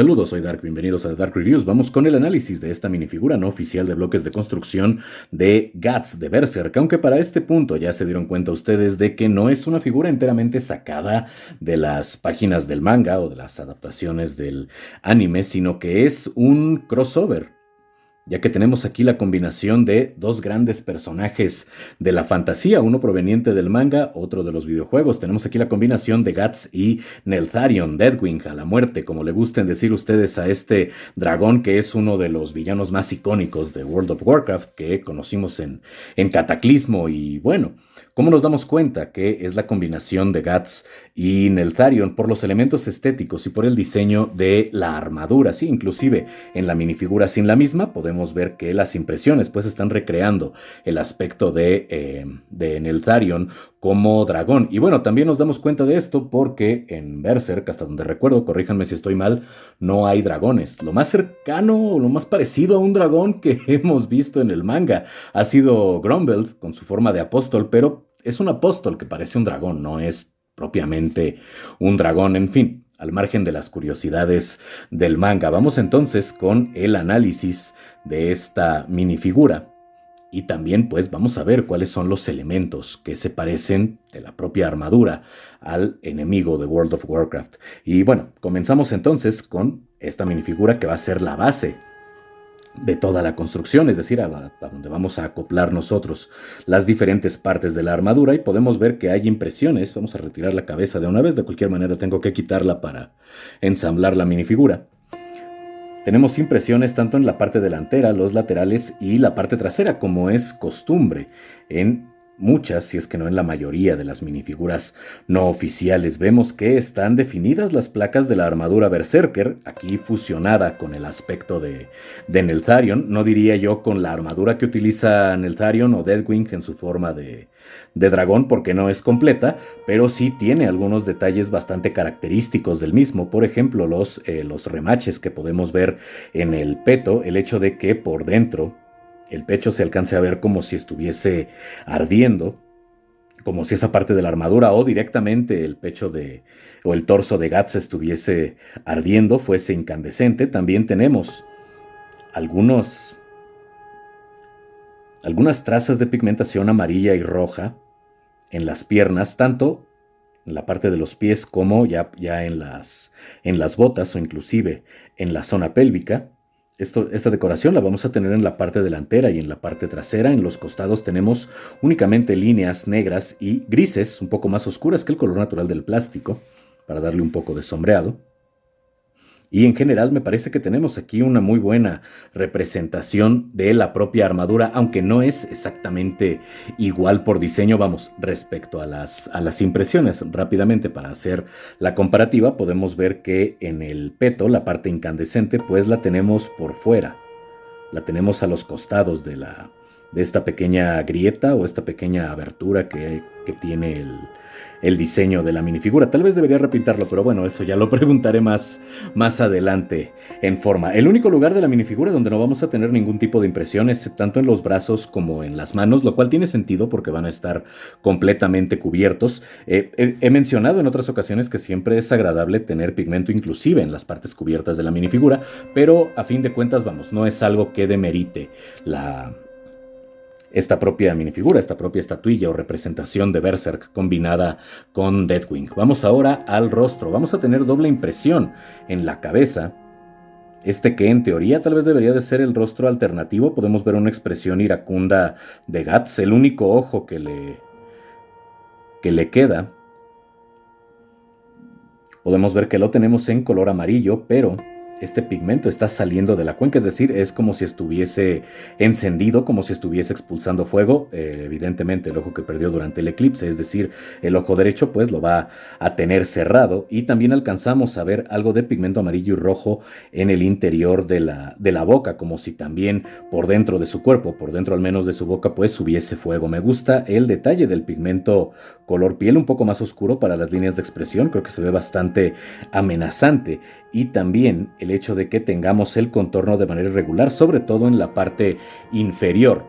Saludos, soy Dark, bienvenidos a The Dark Reviews. Vamos con el análisis de esta minifigura no oficial de bloques de construcción de Guts de Berserk, aunque para este punto ya se dieron cuenta ustedes de que no es una figura enteramente sacada de las páginas del manga o de las adaptaciones del anime, sino que es un crossover, ya que tenemos aquí la combinación de dos grandes personajes de la fantasía, uno proveniente del manga, otro de los videojuegos. Tenemos aquí la combinación de Guts y Neltharion, Deathwing, a la muerte, como le gusten decir ustedes a este dragón que es uno de los villanos más icónicos de World of Warcraft que conocimos en Cataclismo. Y bueno, ¿cómo nos damos cuenta que es la combinación de Guts y Neltharion? Por los elementos estéticos y por el diseño de la armadura. Sí, inclusive en la minifigura sin la misma podemos ver que las impresiones pues están recreando el aspecto de Neltharion como dragón. Y bueno, también nos damos cuenta de esto porque en Berserk, hasta donde recuerdo, corríjanme si estoy mal, no hay dragones. Lo más cercano o lo más parecido a un dragón que hemos visto en el manga ha sido Grumbeld con su forma de apóstol, pero es un apóstol que parece un dragón, no es propiamente un dragón. En fin, al margen de las curiosidades del manga, vamos entonces con el análisis de esta minifigura. Y también pues vamos a ver cuáles son los elementos que se parecen de la propia armadura al enemigo de World of Warcraft. Y bueno, comenzamos entonces con esta minifigura que va a ser la base de toda la construcción, es decir, a donde vamos a acoplar nosotros las diferentes partes de la armadura, y podemos ver que hay impresiones. Vamos a retirar la cabeza de una vez, de cualquier manera tengo que quitarla para ensamblar la minifigura. Tenemos impresiones tanto en la parte delantera, los laterales y la parte trasera, como es costumbre en muchas, si es que no en la mayoría de las minifiguras no oficiales. Vemos que están definidas las placas de la armadura Berserker, aquí fusionada con el aspecto de Neltharion. No diría yo con la armadura que utiliza Neltharion o Deathwing en su forma de dragón, porque no es completa, pero sí tiene algunos detalles bastante característicos del mismo. Por ejemplo, los remaches que podemos ver en el peto, el hecho de que por dentro el pecho se alcance a ver como si estuviese ardiendo, como si esa parte de la armadura o directamente el pecho o el torso de Guts estuviese ardiendo, fuese incandescente. También tenemos algunas trazas de pigmentación amarilla y roja en las piernas, tanto en la parte de los pies como ya en las botas o inclusive en la zona pélvica. Esta decoración la vamos a tener en la parte delantera y en la parte trasera. En los costados tenemos únicamente líneas negras y grises, un poco más oscuras que el color natural del plástico, para darle un poco de sombreado. Y en general me parece que tenemos aquí una muy buena representación de la propia armadura, aunque no es exactamente igual por diseño. Vamos, respecto a las impresiones, rápidamente para hacer la comparativa, podemos ver que en el peto, la parte incandescente, pues la tenemos por fuera. La tenemos a los costados de esta pequeña grieta o esta pequeña abertura que tiene el diseño de la minifigura. Tal vez debería repintarlo, pero bueno, eso ya lo preguntaré más adelante en forma. El único lugar de la minifigura donde no vamos a tener ningún tipo de impresión es tanto en los brazos como en las manos, lo cual tiene sentido porque van a estar completamente cubiertos. He mencionado en otras ocasiones que siempre es agradable tener pigmento inclusive en las partes cubiertas de la minifigura, pero a fin de cuentas, vamos, no es algo que demerite esta propia minifigura, esta propia estatuilla o representación de Berserk combinada con Deathwing. Vamos ahora al rostro. Vamos a tener doble impresión en la cabeza. Que en teoría tal vez debería de ser el rostro alternativo. Podemos ver una expresión iracunda de Guts, el único ojo que le queda. Podemos ver que lo tenemos en color amarillo, pero este pigmento está saliendo de la cuenca, es decir, es como si estuviese encendido, como si estuviese expulsando fuego. Evidentemente el ojo que perdió durante el eclipse, es decir, el ojo derecho, pues lo va a tener cerrado. Y también alcanzamos a ver algo de pigmento amarillo y rojo en el interior de la boca, como si también por dentro de su cuerpo, por dentro al menos de su boca, pues hubiese fuego. Me gusta el detalle del pigmento color piel, un poco más oscuro para las líneas de expresión, creo que se ve bastante amenazante. Y también el hecho de que tengamos el contorno de manera irregular, sobre todo en la parte inferior,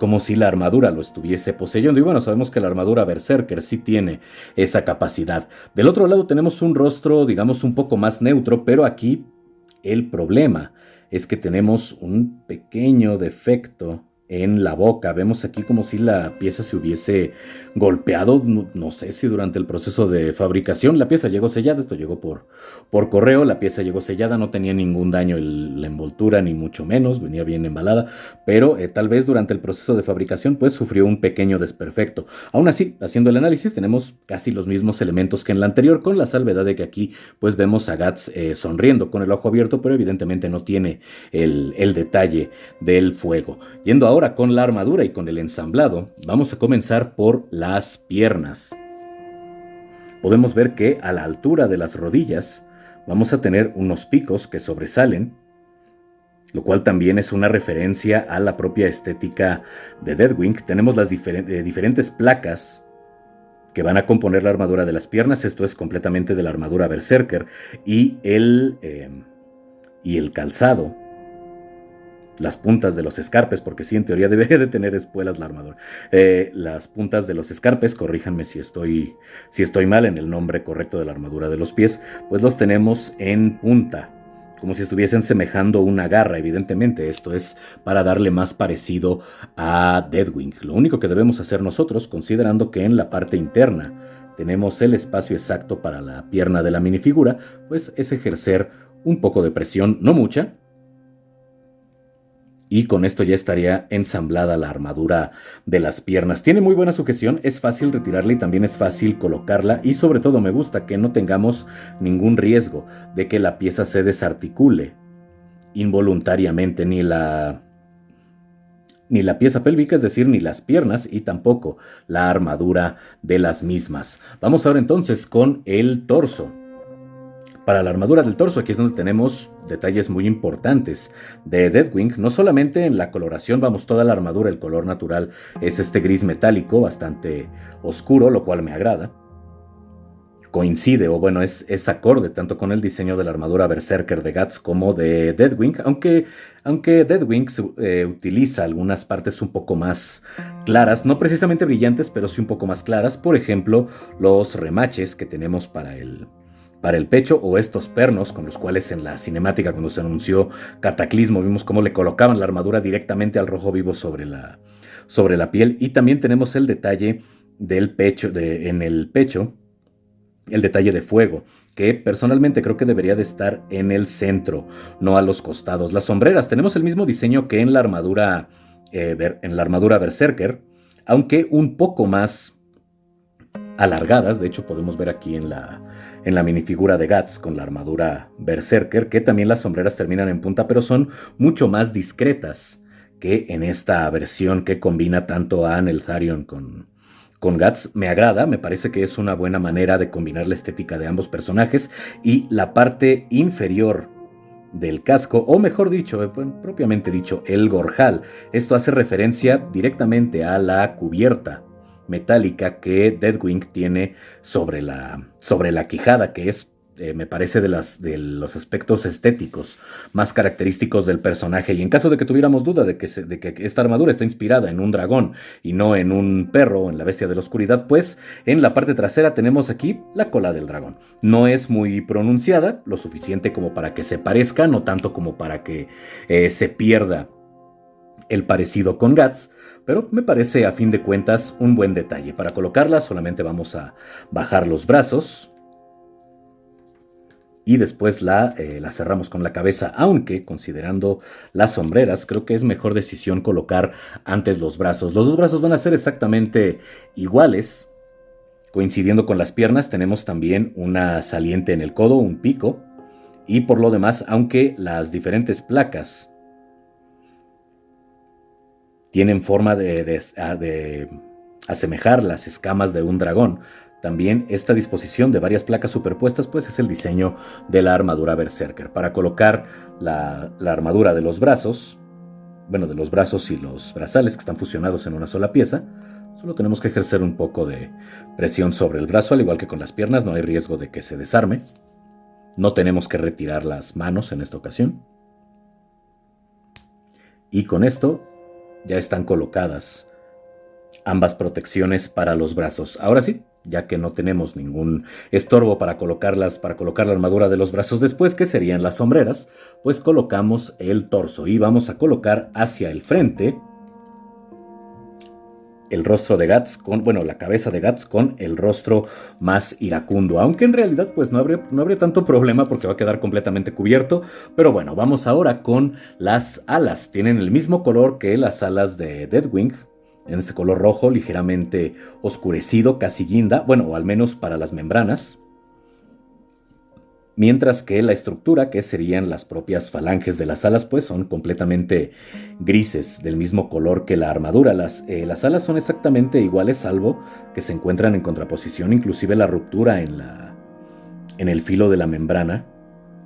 como si la armadura lo estuviese poseyendo. Y bueno, sabemos que la armadura Berserker sí tiene esa capacidad. Del otro lado tenemos un rostro, digamos, un poco más neutro, pero aquí el problema es que tenemos un pequeño defecto en la boca. Vemos aquí como si la pieza se hubiese golpeado, no sé si durante el proceso de fabricación. La pieza llegó sellada, esto llegó por correo, la pieza llegó sellada, no tenía ningún daño la envoltura, ni mucho menos, venía bien embalada, pero tal vez durante el proceso de fabricación pues sufrió un pequeño desperfecto. Aún así, haciendo el análisis, tenemos casi los mismos elementos que en la anterior, con la salvedad de que aquí pues vemos a Guts sonriendo con el ojo abierto, pero evidentemente no tiene el detalle del fuego. Yendo ahora con la armadura y con el ensamblado, vamos a comenzar por las piernas. Podemos ver que a la altura de las rodillas vamos a tener unos picos que sobresalen, lo cual también es una referencia a la propia estética de Deathwing. Tenemos las diferentes placas que van a componer la armadura de las piernas. Esto es completamente de la armadura Berserker, y el calzado, las puntas de los escarpes, porque sí, en teoría debería de tener espuelas la armadura. Las puntas de los escarpes, corríjanme si estoy mal en el nombre correcto de la armadura de los pies, pues los tenemos en punta, como si estuviesen semejando una garra. Evidentemente esto es para darle más parecido a Deathwing. Lo único que debemos hacer nosotros, considerando que en la parte interna tenemos el espacio exacto para la pierna de la minifigura, pues es ejercer un poco de presión, no mucha, y con esto ya estaría ensamblada la armadura de las piernas. Tiene muy buena sujeción, es fácil retirarla y también es fácil colocarla, y sobre todo me gusta que no tengamos ningún riesgo de que la pieza se desarticule involuntariamente, ni la pieza pélvica, es decir, ni las piernas, y tampoco la armadura de las mismas. Vamos ahora entonces con el torso. Para la armadura del torso, aquí es donde tenemos detalles muy importantes de Deathwing. No solamente en la coloración, vamos, toda la armadura, el color natural es este gris metálico bastante oscuro, lo cual me agrada. Coincide, o bueno, es acorde tanto con el diseño de la armadura Berserker de Guts como de Deathwing, aunque Deathwing utiliza algunas partes un poco más claras, no precisamente brillantes, pero sí un poco más claras. Por ejemplo, los remaches que tenemos para el pecho, o estos pernos con los cuales en la cinemática, cuando se anunció Cataclismo, vimos cómo le colocaban la armadura directamente al rojo vivo sobre la piel. Y también tenemos el detalle del pecho, en el pecho, el detalle de fuego, que personalmente creo que debería de estar en el centro, no a los costados. Las sombreras, tenemos el mismo diseño que en la armadura Berserker, aunque un poco más alargadas. De hecho, podemos ver aquí en la minifigura de Guts con la armadura Berserker que también las sombreras terminan en punta, pero son mucho más discretas que en esta versión que combina tanto a Neltharion con Guts. Me agrada, me parece que es una buena manera de combinar la estética de ambos personajes. Y la parte inferior del casco, o mejor dicho, propiamente dicho, el gorjal. Esto hace referencia directamente a la cubierta metálica que Deathwing tiene sobre la quijada, que es, me parece, de los aspectos estéticos más característicos del personaje. Y en caso de que tuviéramos duda de que esta armadura está inspirada en un dragón y no en un perro, en la bestia de la oscuridad, pues en la parte trasera tenemos aquí la cola del dragón. No es muy pronunciada, lo suficiente como para que se parezca, no tanto como para que se pierda el parecido con Guts, pero me parece a fin de cuentas un buen detalle. Para colocarla solamente vamos a bajar los brazos y después la cerramos con la cabeza, aunque considerando las sombreras creo que es mejor decisión colocar antes los brazos. Los dos brazos van a ser exactamente iguales. Coincidiendo con las piernas, tenemos también una saliente en el codo, un pico, y por lo demás, aunque las diferentes placas tienen forma de asemejar las escamas de un dragón, también esta disposición de varias placas superpuestas pues es el diseño de la armadura Berserker. Para colocar la armadura de los brazos, bueno, de los brazos y los brazales que están fusionados en una sola pieza, solo tenemos que ejercer un poco de presión sobre el brazo, al igual que con las piernas. No hay riesgo de que se desarme. No tenemos que retirar las manos en esta ocasión. Y con esto ya están colocadas ambas protecciones para los brazos. Ahora sí, ya que no tenemos ningún estorbo para colocar la armadura de los brazos después, que serían las sombreras, pues colocamos el torso y vamos a colocar hacia el frente el rostro de Guts la cabeza de Guts con el rostro más iracundo, aunque en realidad pues no habría tanto problema porque va a quedar completamente cubierto. Pero bueno, vamos ahora con las alas. Tienen el mismo color que las alas de Deathwing, en este color rojo ligeramente oscurecido, casi guinda, o al menos para las membranas. Mientras que la estructura, que serían las propias falanges de las alas, pues son completamente grises, del mismo color que la armadura. Las alas son exactamente iguales, salvo que se encuentran en contraposición. Inclusive la ruptura en el filo de la membrana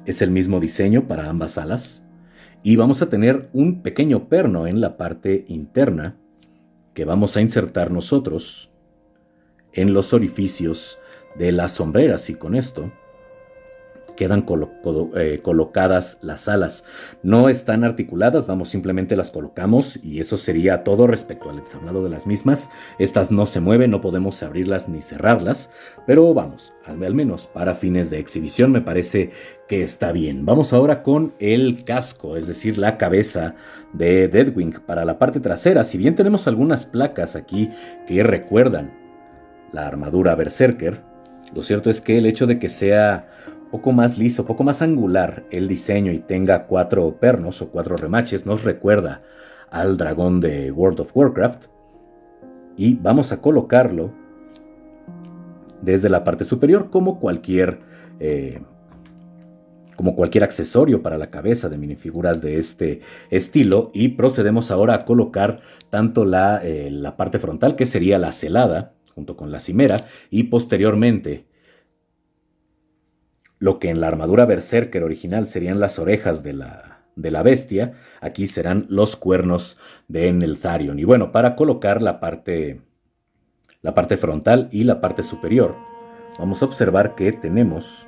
es el mismo diseño para ambas alas. Y vamos a tener un pequeño perno en la parte interna que vamos a insertar nosotros en los orificios de las sombreras, y con esto quedan colocadas las alas. No están articuladas, simplemente las colocamos y eso sería todo respecto al ensamblado de las mismas. Estas no se mueven, no podemos abrirlas ni cerrarlas, pero al menos para fines de exhibición me parece que está bien. Vamos ahora con el casco, es decir, la cabeza de Deathwing. Para la parte trasera, si bien tenemos algunas placas aquí que recuerdan la armadura Berserker, lo cierto es que el hecho de que sea poco más liso, poco más angular el diseño y tenga 4 pernos o 4 remaches nos recuerda al dragón de World of Warcraft. Y vamos a colocarlo desde la parte superior como cualquier accesorio para la cabeza de minifiguras de este estilo. Y procedemos ahora a colocar tanto la parte frontal, que sería la celada junto con la cimera, y posteriormente lo que en la armadura Berserker original serían las orejas de la bestia, aquí serán los cuernos de Neltharion. Y bueno, para colocar la parte frontal y la parte superior, vamos a observar que tenemos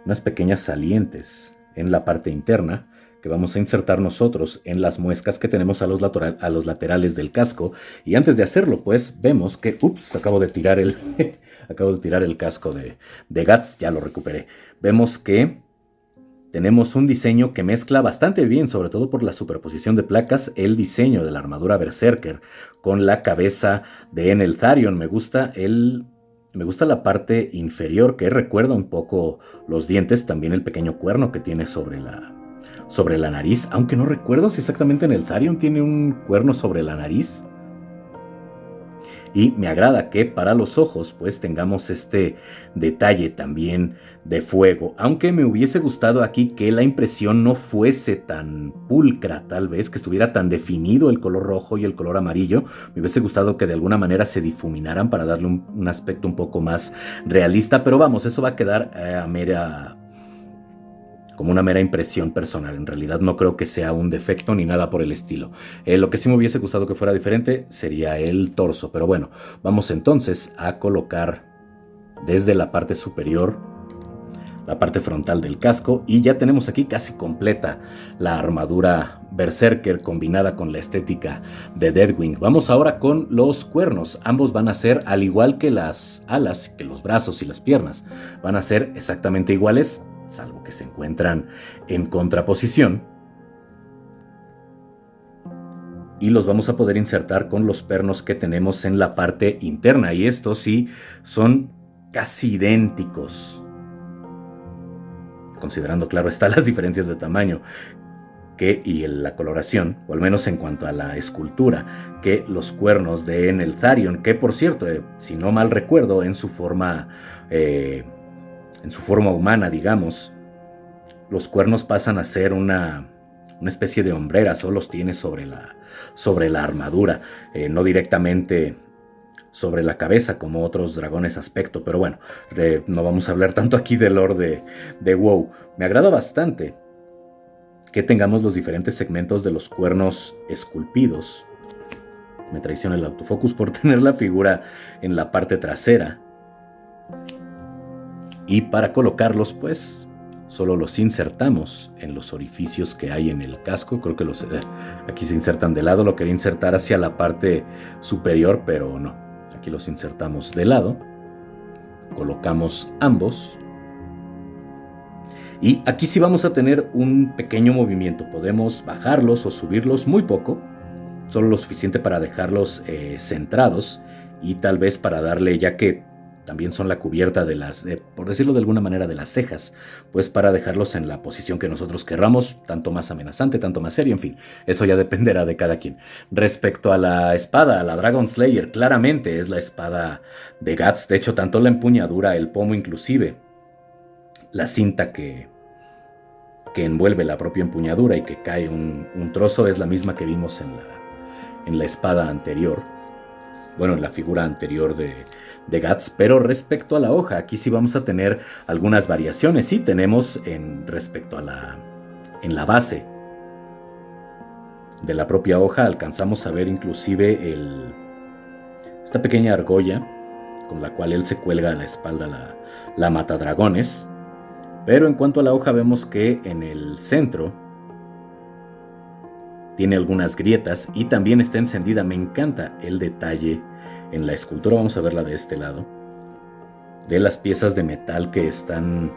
unas pequeñas salientes en la parte interna que vamos a insertar nosotros en las muescas que tenemos a los laterales del casco. Y antes de hacerlo, pues vemos que, acabo de tirar el casco de Guts, ya lo recuperé. Vemos que tenemos un diseño que mezcla bastante bien, sobre todo por la superposición de placas, el diseño de la armadura Berserker con la cabeza de Neltharion. Me gusta la parte inferior, que recuerda un poco los dientes, también el pequeño cuerno que tiene sobre la nariz, aunque no recuerdo si exactamente Neltharion tiene un cuerno sobre la nariz. Y me agrada que para los ojos pues tengamos este detalle también de fuego, aunque me hubiese gustado aquí que la impresión no fuese tan pulcra, tal vez que estuviera tan definido el color rojo y el color amarillo. Me hubiese gustado que de alguna manera se difuminaran para darle un aspecto un poco más realista, pero eso va a quedar como una mera impresión personal. En realidad no creo que sea un defecto ni nada por el estilo. Lo que sí me hubiese gustado que fuera diferente sería el torso. Pero bueno, vamos entonces a colocar desde la parte superior la parte frontal del casco, y ya tenemos aquí casi completa la armadura Berserker combinada con la estética de Deathwing. Vamos ahora con los cuernos. Ambos van a ser, al igual que las alas, que los brazos y las piernas, van a ser exactamente iguales, salvo que se encuentran en contraposición. Y los vamos a poder insertar con los pernos que tenemos en la parte interna. Y estos sí son casi idénticos, considerando, claro está, las diferencias de tamaño y la coloración, o al menos en cuanto a la escultura, que los cuernos de Neltharion, que por cierto, si no mal recuerdo, en su forma humana, digamos, los cuernos pasan a ser una especie de hombreras, o los tiene sobre la armadura, no directamente sobre la cabeza como otros dragones aspecto. Pero bueno, no vamos a hablar tanto aquí del lore de WoW. Me agrada bastante que tengamos los diferentes segmentos de los cuernos esculpidos. Me traiciona el autofocus por tener la figura en la parte trasera. Y para colocarlos, pues, solo los insertamos en los orificios que hay en el casco. Creo que aquí se insertan de lado. Lo quería insertar hacia la parte superior, pero no. Aquí los insertamos de lado. Colocamos ambos. Y aquí sí vamos a tener un pequeño movimiento. Podemos bajarlos o subirlos muy poco. Solo lo suficiente para dejarlos centrados. Y tal vez para darle, ya que también son la cubierta de las, por decirlo de alguna manera, de las cejas, pues para dejarlos en la posición que nosotros querramos, tanto más amenazante, tanto más serio, en fin, eso ya dependerá de cada quien. Respecto a la espada, a la Dragon Slayer, claramente es la espada de Guts. De hecho, tanto la empuñadura, el pomo, inclusive la cinta que envuelve la propia empuñadura y que cae un trozo, es la misma que vimos en la espada anterior. Bueno, en la figura anterior de Guts. Pero respecto a la hoja, aquí sí vamos a tener algunas variaciones. Sí, tenemos respecto a en la base de la propia hoja, alcanzamos a ver inclusive esta pequeña argolla con la cual él se cuelga a la espalda la matadragones. Pero en cuanto a la hoja, vemos que en el centro tiene algunas grietas y también está encendida. Me encanta el detalle en la escultura. Vamos a verla de este lado. De las piezas de metal que están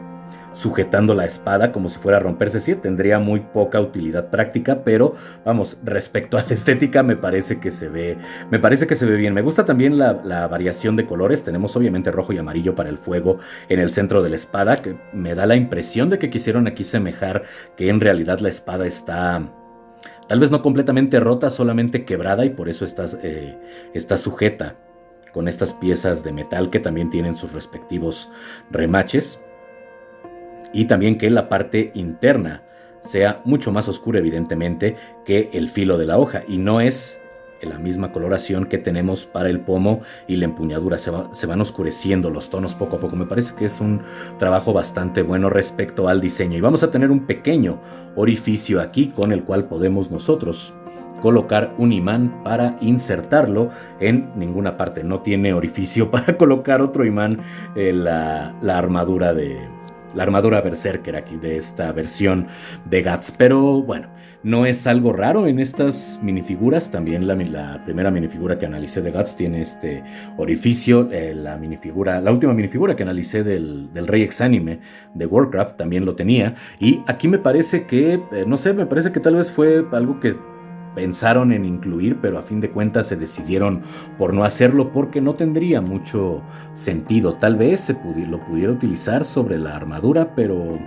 sujetando la espada como si fuera a romperse. Sí, tendría muy poca utilidad práctica, pero vamos, respecto a la estética me parece que se ve bien. Me gusta también la variación de colores. Tenemos obviamente rojo y amarillo para el fuego en el centro de la espada, que me da la impresión de que quisieron aquí semejar que en realidad la espada está tal vez no completamente rota, solamente quebrada, y por eso está sujeta con estas piezas de metal que también tienen sus respectivos remaches. Y también que la parte interna sea mucho más oscura, evidentemente, que el filo de la hoja. Y no es la misma coloración que tenemos para el pomo y la empuñadura. Se van oscureciendo los tonos poco a poco. Me parece que es un trabajo bastante bueno respecto al diseño. Y vamos a tener un pequeño orificio aquí con el cual podemos nosotros colocar un imán para insertarlo en ninguna parte. No tiene orificio para colocar otro imán en la armadura Berserker aquí de esta versión de Guts. Pero bueno, no es algo raro en estas minifiguras. También la primera minifigura que analicé de Guts tiene este orificio. La última minifigura que analicé del Rey Exánime de Warcraft también lo tenía. Y aquí me parece que, me parece que tal vez fue algo que pensaron en incluir, pero a fin de cuentas se decidieron por no hacerlo porque no tendría mucho sentido. Tal vez lo pudiera utilizar sobre la armadura, pero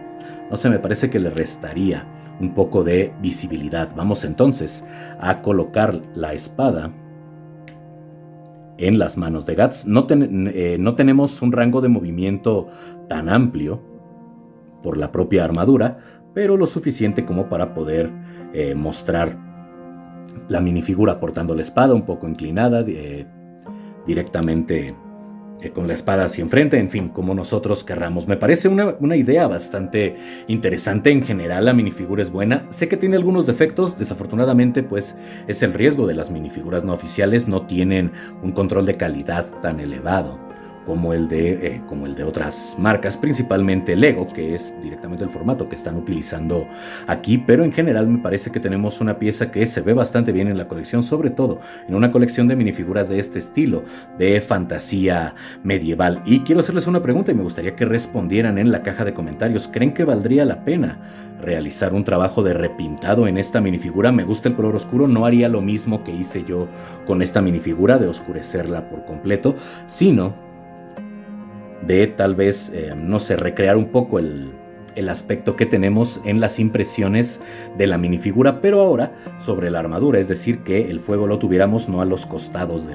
no sé, me parece que le restaría un poco de visibilidad. Vamos entonces a colocar la espada en las manos de Guts. No tenemos un rango de movimiento tan amplio por la propia armadura, pero lo suficiente como para poder mostrar la minifigura portando la espada un poco inclinada, directamente con la espada hacia enfrente, en fin, como nosotros querramos. Me parece una idea bastante interesante. En general la minifigura es buena. Sé que tiene algunos defectos, desafortunadamente pues es el riesgo de las minifiguras no oficiales. No tienen un control de calidad tan elevado como el de otras marcas, principalmente Lego, que es directamente el formato que están utilizando aquí, pero en general me parece que tenemos una pieza que se ve bastante bien en la colección, sobre todo en una colección de minifiguras de este estilo, de fantasía medieval. Y quiero hacerles una pregunta y me gustaría que respondieran en la caja de comentarios. ¿Creen que valdría la pena realizar un trabajo de repintado en esta minifigura? Me gusta el color oscuro, no haría lo mismo que hice yo con esta minifigura, de oscurecerla por completo, sino de tal vez, recrear un poco el aspecto que tenemos en las impresiones de la minifigura, pero ahora sobre la armadura, es decir, que el fuego lo tuviéramos no a los costados de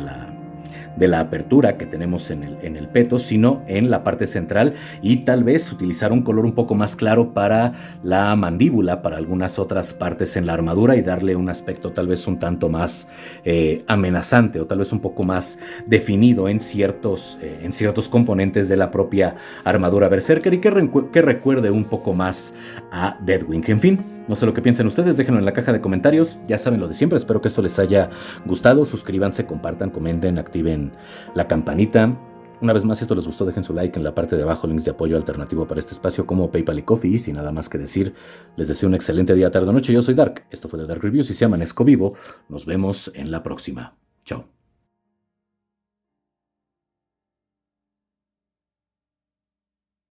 la apertura que tenemos en el peto, sino en la parte central, y tal vez utilizar un color un poco más claro para la mandíbula, para algunas otras partes en la armadura, y darle un aspecto tal vez un tanto más amenazante, o tal vez un poco más definido en ciertos componentes de la propia armadura Berserker, y que recuerde un poco más a Deathwing. En fin, no sé lo que piensen ustedes, déjenlo en la caja de comentarios. Ya saben lo de siempre, espero que esto les haya gustado. Suscríbanse, compartan, comenten, activen la campanita. Una vez más, si esto les gustó, dejen su like en la parte de abajo, links de apoyo alternativo para este espacio como PayPal y Coffee. Y sin nada más que decir, les deseo un excelente día, tarde o noche. Yo soy Dark, esto fue The Dark Reviews y si amanezco vivo, nos vemos en la próxima. Chao.